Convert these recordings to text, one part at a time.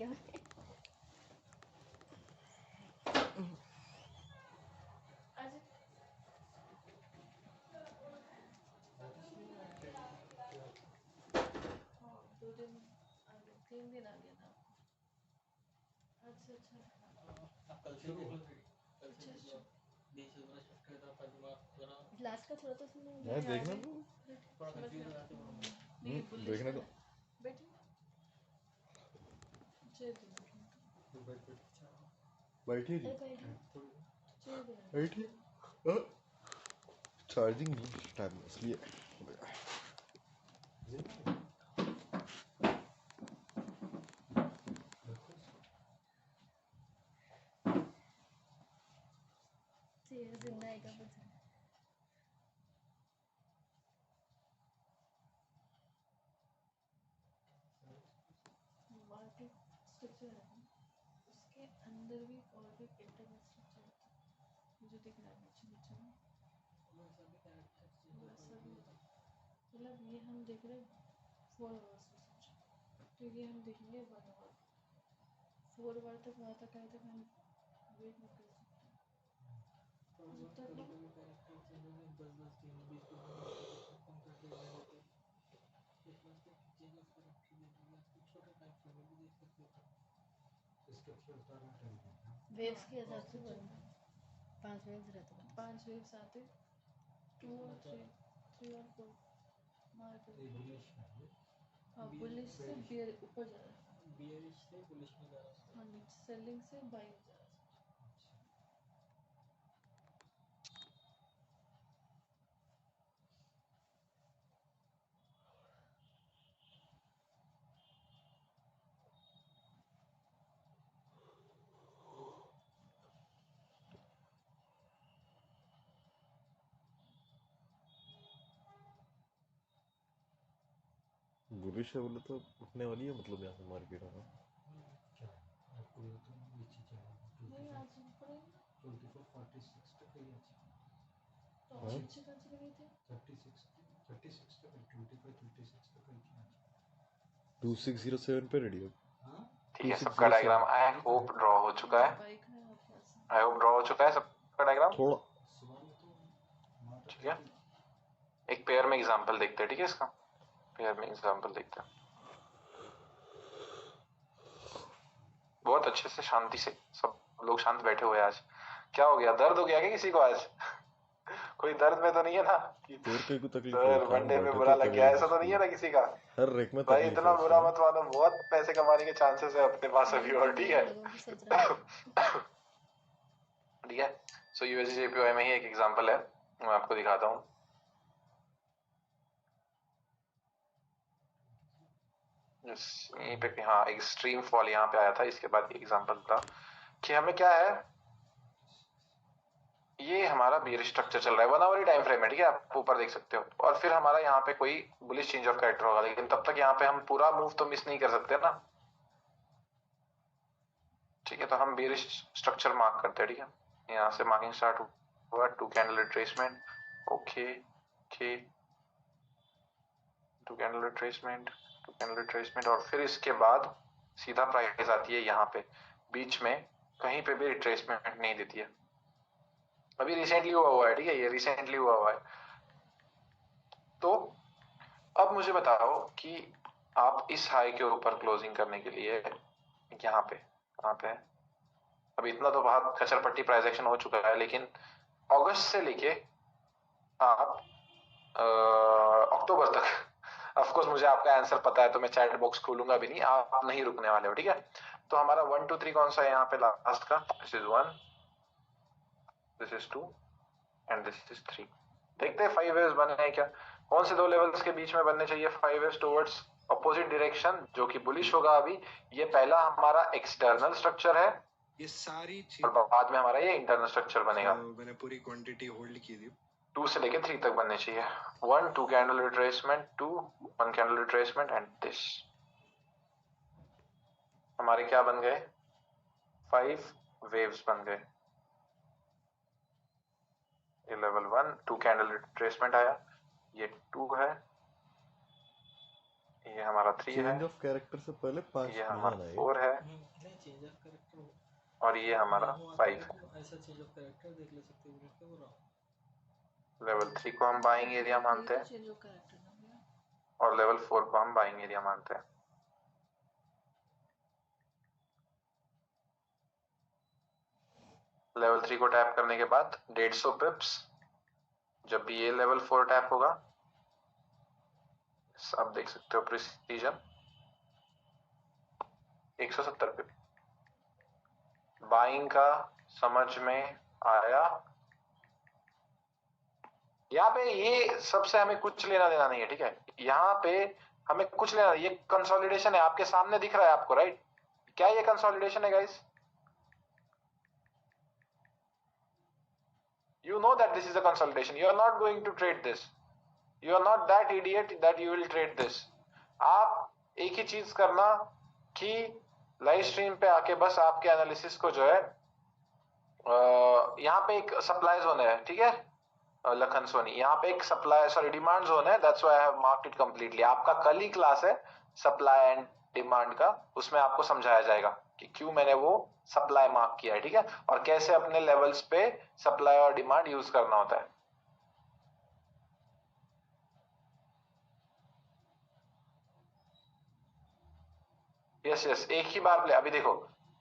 गया दो दिन 3 दिन आ गया था। अच्छा कल से अच्छा बीच में शिफ्ट किया था पर दिमाग जरा लास्ट का थोड़ा तो सुनो यार देखना तो थोड़ा कंफ्यूज हो जाते हो। देखने तो बैठे बैठिए जी बैठे बैठिए चार्जिंग नहीं टाइम इसलिए जिंदा आएगा बस मल्टी स्ट्रक्चर है उसके अंदर भी और भी इंटरनल स्ट्रक्चर है मुझे दिख रहा है नीचे नीचे में मतलब ये हम देख रहे हैं 4 आवर्स रिसर्च तो ये हम देखेंगे 1 आवर 4 आवर तक वहाँ तक आए तक हम वेट नहीं कर सकते तब वेव्स के हिसाब से बनता है 5 वेव्स रहते हैं 5 वेव्स आते 2 और 3 और 4 मार्क हाँ बुलिश से बियर ऊपर जा रहा है बियरिश से पुलिस में जा रहा है। हाँ नीचे सेलिंग से बाइंग जा रहा है बुलिश है बोले तो उठने वाली है मतलब यहाँ से मार्केट में नहीं आज ऊपर है 2446 तक ही আছে तो और अच्छे खासे लगे थे 36 तक 25 26 तक ही थी 2607 पे रेडी हो ठीक है सबका डायग्राम आई होप ड्रॉ हो चुका है बाइक है और पास आई होप ड्रॉ हो चुका है सबका डायग्राम थोड़ा ठीक है एक पेयर में एग्जांपल देखते हैं ठीक है इसका पेयर में एग्जांपल देखते हैं बहुत अच्छे से शांति से सब लोग शांत बैठे हुए हैं आज क्या हो गया दर्द हो गया क्या किसी को आज कोई दर्द में तो नहीं है ना और कोई तकलीफ सर वनडे में बुरा लग गया ऐसा तो नहीं है ना किसी का हर रेक में भाई तकलीफ इतना है बुरा मत मानो बहुत पैसे कमाने के चांसेस है अपने पास अभी और ठीक है लोगों की सोच रहा है ठीक है सो यूएसजीपीवाई में ही एक एग्जांपल है मैं आपको दिखाता हूँ यहीं पे हाँ एक्सट्रीम फॉल यहाँ पे आया था इसके बाद एग्जांपल था कि हमें क्या है ये हमारा बियर स्ट्रक्चर चल रहा है 1 आवर टाइम फ्रेम है ठीक है आप ऊपर देख सकते हो और फिर हमारा यहाँ पे कोई बुलिश चेंज ऑफ कैरेक्टर होगा लेकिन तब तक यहाँ पे हम पूरा मूव तो मिस नहीं कर सकते ना ठीक है तो हम बियर स्ट्रक्चर मार्क करते हैं ठीक है यहाँ से मार्किंग स्टार्ट हुआ 2 candle retracement okay okay 2 candle retracement और फिर इसके बाद सीधा प्राइस आती है यहाँ पे बीच में कहीं पे भी रिट्रेसमेंट नहीं देती है अभी रिसेंटली हुआ है ठीक है ये रिसेंटली हुआ है तो अब मुझे बताओ कि आप इस हाई के ऊपर क्लोजिंग करने के लिए यहाँ पे कहाँ पे है अभी इतना तो बहुत खचरपट्टी प्राइस एक्शन हो चुका है लेकिन अगस्त से लेके आप अक्टूबर तक ऑफ कोर्स मुझे आपका आंसर पता है तो मैं चैट बॉक्स खोलूंगा भी नहीं आप नहीं रुकने वाले हो ठीक है तो हमारा 1 2 3 कौन सा है यहाँ पे लास्ट का this is 1 this is 2 and this is 3 देखते हैं 5 वेव्स बने हैं क्या कौन से दो लेवल्स के बीच में बनने चाहिए 5 वेव्स टुवर्ड्स अपोजिट डायरेक्शन जो कि बुलिश होगा अभी ये पहला हमारा एक्सटर्नल स्ट्रक्चर है ये सारी और चीज बाद में हमारा ये इंटरनल स्ट्रक्चर बनेगा मैंने पूरी क्वांटिटी होल्ड की थी 2 से लेके 3 तक बनने चाहिए 1 2 candle retracement 2 1 candle retracement and this हमारे क्या बन गए 5 वेव्स बन गए ये लेवल 1 2 कैंडल रिट्रेसमेंट आया ये 2 है ये हमारा 3 है, चेंज ऑफ कैरेक्टर से पहले 5 ये नहीं हमारा आना है 4 है, नहीं चेंज ऑफ कैरेक्टर और ये हमारा 5 है। ऐसा चेंज ऑफ कैरेक्टर देख ले सकते हो क्या हो रहा लेवल 3 को हम बाइंग एरिया मानते हैं चेंज ऑफ कैरेक्टर ना भैया। और लेवल 4 को हम बाइंग एरिया मानते हैं। लेवल 3 को टैप करने के बाद 150 पिप्स, जब भी ये लेवल 4 टैप होगा आप देख सकते हो प्रिसीजन 170 पिप। बाइंग का समझ में आया? यहाँ पे ये सबसे हमें कुछ लेना देना नहीं है, ठीक है? यहाँ पे हमें कुछ लेना, ये कंसोलिडेशन है, आपके सामने दिख रहा है आपको, राइट? क्या ये कंसोलिडेशन है guys? You know that this is a consolidation. You are not going to trade this. You are not that idiot that you will trade this. आप एक ही चीज करना कि लाइव स्ट्रीम पे आके बस आपके एनालिसिस को जो है यहाँ पे एक सप्लाई जोन है, ठीक है लखन सोनी, यहाँ पे एक सप्लाई डिमांड जोन है, that's why I have marked it completely. आपका कल ही क्लास है सप्लाई एंड डिमांड का, उसमें आपको समझाया जाएगा कि क्यों मैंने वो सप्लाई मार्क किया है, ठीक है, और कैसे अपने लेवल्स पे सप्लाई और डिमांड यूज करना होता है। यस यस, एक ही बार प्ले। अभी देखो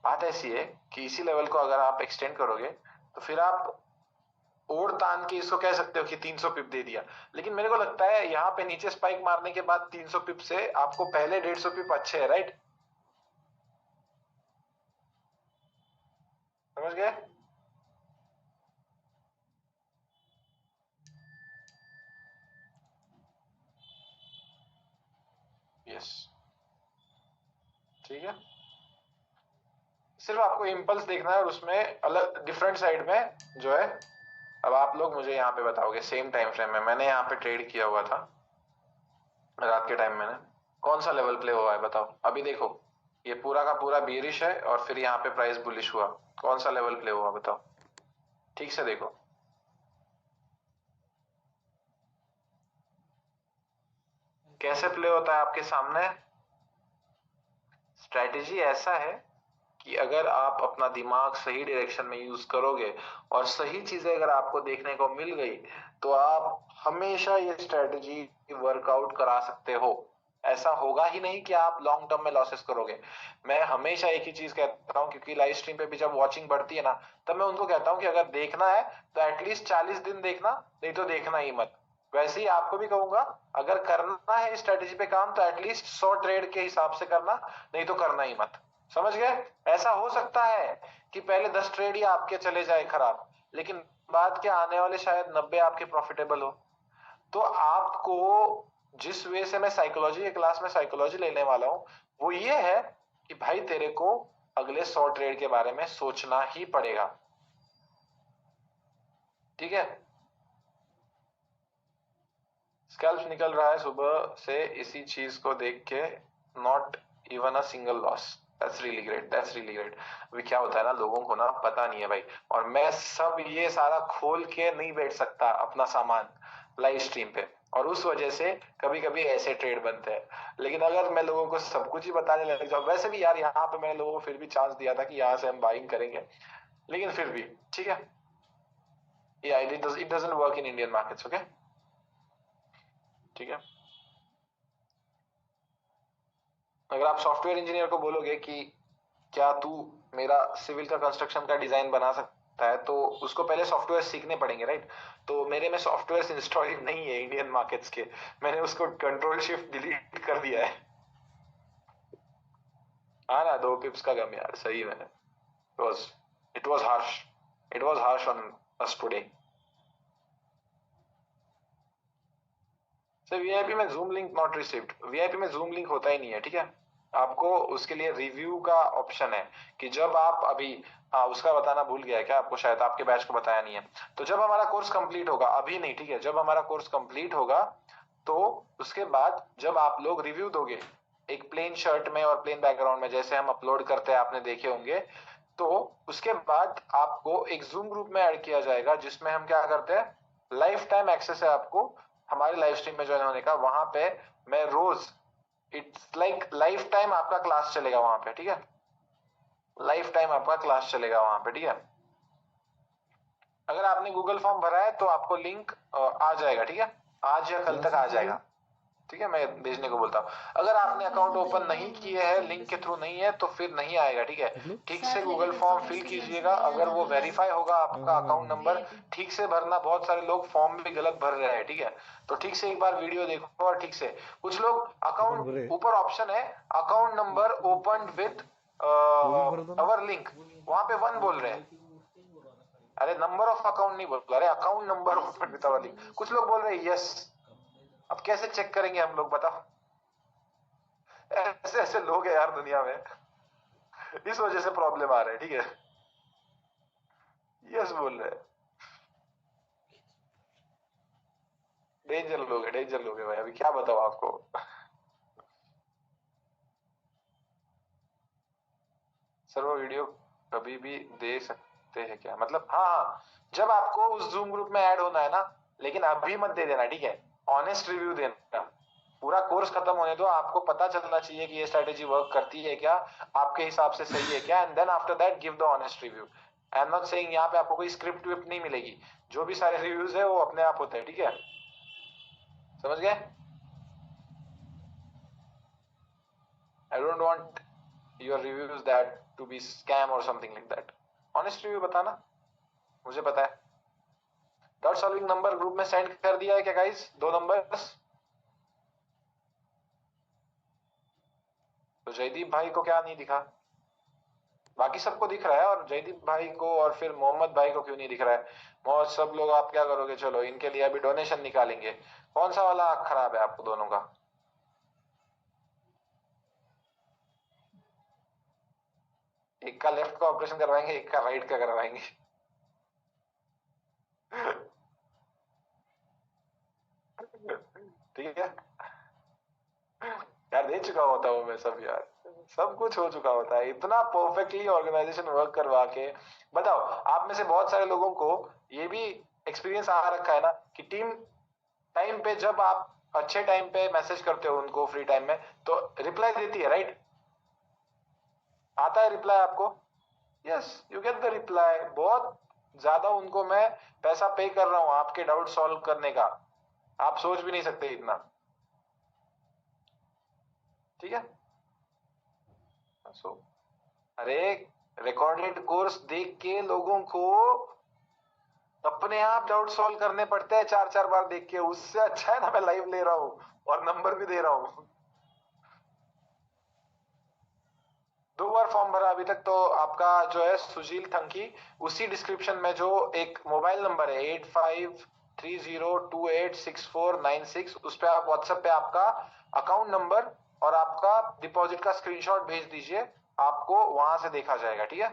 बात ऐसी है कि इसी लेवल को अगर आप एक्सटेंड करोगे तो फिर आप ओढ़ तान के इसको कह सकते हो कि 300 पिप दे दिया, लेकिन मेरे को लगता है यहाँ पे नीचे स्पाइक मारने के बाद 300 पिप से आपको पहले 150 पिप अच्छे है, राइट? समझ गए? यस, ठीक है, सिर्फ आपको इम्पल्स देखना है और उसमें अलग डिफरेंट साइड में जो है। अब आप लोग मुझे यहाँ पे बताओगे सेम टाइम फ्रेम में, मैंने यहाँ पे ट्रेड किया हुआ था रात के टाइम, मैंने कौन सा लेवल प्ले हुआ है बताओ? अभी देखो ये पूरा का पूरा बेरिश है और फिर यहाँ पे प्राइस बुलिश हुआ, कौन सा लेवल प्ले हुआ बताओ? ठीक से देखो, कैसे प्ले होता है आपके सामने। स्ट्रैटेजी ऐसा है कि अगर आप अपना दिमाग सही डायरेक्शन में यूज करोगे और सही चीजें अगर आपको देखने को मिल गई तो आप हमेशा ये स्ट्रैटेजी वर्कआउट करा सकते हो। ऐसा होगा ही नहीं कि आप लॉन्ग टर्म में लॉसेस करोगे। मैं हमेशा एक ही चीज कहता हूं, क्योंकि लाइव स्ट्रीम पे भी जब वॉचिंग बढ़ती है ना, तब मैं उनको कहता हूं कि अगर देखना है तो एटलीस्ट 40 दिन देखना, नहीं तो देखना ही मत। वैसे ही आपको भी कहूंगा, अगर करना है स्ट्रैटेजी पे काम तो एटलीस्ट 100 ट्रेड के हिसाब से करना, नहीं तो करना ही मत। समझ गए? ऐसा हो सकता है कि पहले 10 ट्रेड ही आपके चले जाए खराब, लेकिन बाद के आने वाले शायद 90 आपके प्रॉफिटेबल हो। तो आपको जिस वे से मैं साइकोलॉजी के क्लास में साइकोलॉजी लेने वाला हूं वो ये है कि भाई तेरे को अगले 100 ट्रेड के बारे में सोचना ही पड़ेगा, ठीक है? स्कैल्प निकल रहा है सुबह से इसी चीज को देख के, not even a single loss. That's really great, that's really great. अभी क्या होता है ना, लोगों को ना पता नहीं है भाई, और मैं सब ये सारा खोल के नहीं बैठ सकता अपना सामान लाइव स्ट्रीम पे, और उस वजह से कभी कभी ऐसे ट्रेड बनते हैं। लेकिन अगर मैं लोगों को सब कुछ ही बताने लग जाऊं, वैसे भी यार यहाँ पे मैंने लोगों को फिर भी चांस दिया था कि यहाँ से हम बाइंग करेंगे, लेकिन फिर भी ठीक है, it doesn't work in Indian markets, okay? ठीक है, अगर आप सॉफ्टवेयर इंजीनियर को बोलोगे कि क्या तू मेरा सिविल का कंस्ट्रक्शन का डिजाइन बना सकता है, तो उसको पहले सॉफ्टवेयर सीखने पड़ेंगे, राइट? तो मेरे में सॉफ्टवेयर इंस्टॉल नहीं है इंडियन मार्केट्स के, मैंने उसको कंट्रोल शिफ्ट डिलीट कर दिया है। हाँ ना, 2 पिप्स का गम यार, सही मैंने, it was harsh on us today। VIP में Zoom link not received, VIP में जूम लिंक होता ही नहीं है, ठीक है? आपको उसके लिए रिव्यू का ऑप्शन है कि जब आप अभी उसका बताना भूल गया है क्या आपको, शायद आपके बैच को बताया नहीं है। तो जब हमारा कोर्स कंप्लीट होगा, अभी नहीं, ठीक है, जब हमारा कोर्स कंप्लीट होगा तो उसके बाद जब आप लोग रिव्यू दोगे एक प्लेन शर्ट में और प्लेन बैकग्राउंड में, जैसे हम अपलोड करते हैं आपने देखे होंगे, तो उसके बाद आपको एक जूम ग्रुप में ऐड किया जाएगा जिसमें हम क्या करते हैं, लाइफ टाइम एक्सेस है आपको हमारे लाइव स्ट्रीम में ज्वाइन होने का। वहां पे मैं रोज इट्स लाइक लाइफ टाइम आपका क्लास चलेगा वहां पे, ठीक है, लाइफ टाइम आपका क्लास चलेगा वहां पे, ठीक है। अगर आपने गूगल फॉर्म भरा है तो आपको लिंक आ जाएगा, ठीक है, आज या कल तक आ जाएगा, ठीक है, मैं भेजने को बोलता हूँ। अगर आपने अकाउंट ओपन नहीं किए हैं, लिंक के थ्रू नहीं है, तो फिर नहीं आएगा, ठीक है। ठीक से गूगल फॉर्म फिल कीजिएगा, अगर वो वेरीफाई होगा आपका अकाउंट नंबर, ठीक से भरना। बहुत सारे लोग फॉर्म भी गलत भर रहे हैं, ठीक है, तो ठीक से एक बार वीडियो देखो और ठीक से। कुछ लोग अकाउंट, ऊपर ऑप्शन है account number open with our link, वहां पे 1 बोल रहे हैं। अरे नंबर ऑफ अकाउंट नहीं बोल रहा, अरे account number open with our link. कुछ लोग बोल रहे हैं यस, अब कैसे चेक करेंगे हम लोग, बताओ। ऐसे ऐसे लोग हैं यार दुनिया में, इस वजह से प्रॉब्लम आ रहा है, ठीक है। यस बोल रहे हैं, डेंजर लोग है, डेंजर लोग है भाई, अभी क्या बताओ आपको। सर वो वीडियो कभी भी दे सकते हैं क्या, मतलब? हाँ, जब आपको उस जूम ग्रुप में ऐड होना है ना, लेकिन अभी मत दे देना, ठीक है, ऑनेस्ट रिव्यू देना। पूरा कोर्स खत्म होने दो, आपको पता चलना चाहिए कि ये स्ट्रेटेजी वर्क करती है क्या, आपके हिसाब से सही है क्या, and then after that give the honest review. I am not saying यहाँ पे आपको कोई स्क्रिप्ट विप्ट नहीं मिलेगी, जो भी सारे रिव्यूज है वो अपने आप होते हैं, ठीक है, समझ गए। I don't want your reviews that to be scam और something like that. Honest review बताना, मुझे पता है। डॉट सॉल्विंग नंबर ग्रुप में सेंड कर दिया है क्या गाइस, 2 नंबर्स। तो जयदीप भाई को क्या नहीं दिखा, बाकी सबको दिख रहा है, और जयदीप भाई को और फिर मोहम्मद भाई को क्यों नहीं दिख रहा है? बहुत सब लोग, आप क्या करोगे, चलो इनके लिए अभी डोनेशन निकालेंगे। कौन सा वाला आंख खराब है आपको दोनों का? एक का लेफ्ट का ऑपरेशन करवाएंगे, एक का राइट का करवाएंगे। ठीक है यार, दे चुका होता हूँ मैं सब यार, सब कुछ हो चुका होता है, इतना परफेक्टली ऑर्गेनाइजेशन वर्क करवा के। बताओ, आप में से बहुत सारे लोगों को ये भी एक्सपीरियंस आ रखा है ना कि टीम टाइम पे जब आप अच्छे टाइम पे मैसेज करते हो उनको फ्री टाइम में, तो रिप्लाई देती है, राइट? आता है रिप्लाई आपको? Yes, you get the reply. बहुत ज्यादा उनको मैं पैसा पे कर रहा हूं आपके डाउट सॉल्व करने का, आप सोच भी नहीं सकते इतना, ठीक है। अरे रिकॉर्डेड कोर्स देख के लोगों को अपने आप डाउट सॉल्व करने पड़ते हैं 4-4 बार देख के, उससे अच्छा है ना मैं लाइव ले रहा हूं और नंबर भी दे रहा हूं। 2 बार फॉर्म भरा अभी तक, तो आपका जो है सुशील थंकी, उसी डिस्क्रिप्शन में जो एक मोबाइल नंबर है 8530286496, उस पे आप व्हाट्सएप पे आपका अकाउंट नंबर और आपका डिपॉजिट का स्क्रीनशॉट भेज दीजिए, आपको वहां से देखा जाएगा, ठीक है।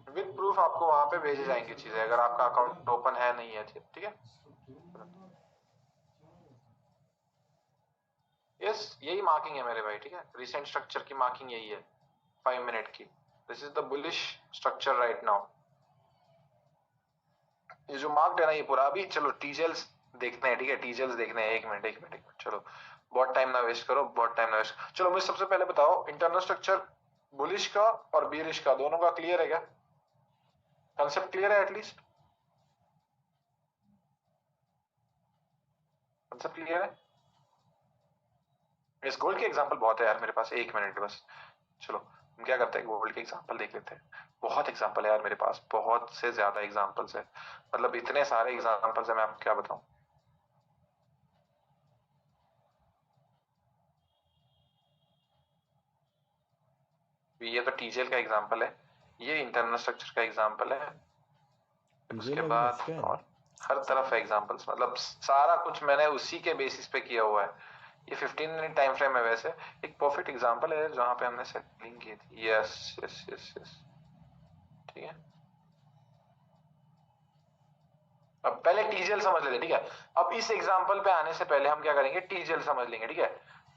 विद प्रूफ आपको वहां पे भेजे जाएंगे चीजें, अगर आपका अकाउंट ओपन है नहीं है, ठीक है। यस, यही मार्किंग है मेरे भाई, ठीक है, रिसेंट स्ट्रक्चर की मार्किंग यही है 5 मिनट की। This is the bullish structure right now. ये जो मार्क्ड है ना ये पूरा, अभी चलो टीजेल्स देखते हैं, ठीक है, टीजेल्स देखने हैं। एक मिनट, चलो बहुत टाइम ना वेस्ट करो, बहुत टाइम ना वेस्ट। चलो मुझे सबसे पहले बताओ, इंटरनल स्ट्रक्चर बुलिश का और बीरिश का दोनों का क्लियर है क्या? कंसेप्ट क्लियर है? एटलीस्ट कंसेप्ट क्लियर है? इस गोल्ड के एग्जांपल बहुत है यार मेरे पास, 1 मिनट बस। चलो हम क्या करते हैं, गोल्ड के एग्जांपल देख लेते हैं। बहुत एग्जांपल है यार मेरे पास, बहुत से ज्यादा एग्जांपल्स है, मतलब इतने सारे एग्जांपल्स है, मैं आपको क्या बताऊं। ये तो टीजेल का एग्जांपल है, ये इंटरनल स्ट्रक्चर का एग्जांपल है, उसके बाद और हर तरफ है एग्जांपल्स, मतलब सारा कुछ मैंने उसी के बेसिस पे किया हुआ है। ये 15 मिनट टाइम फ्रेम है वैसे, एक परफेक्ट एग्जांपल है जहां पे हमने सेटिंग की थी। यस यस यस यस, ठीक है। अब पहले टीजेल समझ लेते, ठीक है। अब इस एग्जांपल पे आने से पहले हम क्या करेंगे, टीजेल समझ लेंगे, ठीक है।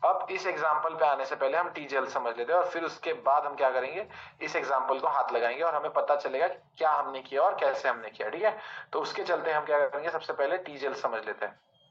अब इस एग्जाम्पल पे आने से पहले हम टीजेल समझ लेते हैं और फिर उसके बाद हम क्या करेंगे, इस एग्जाम्पल को हाथ लगाएंगे और हमें पता चलेगा क्या हमने किया और कैसे हमने किया। ठीक है, तो उसके चलते हम क्या करेंगे, सबसे पहले टीजेल समझ लेते हैं।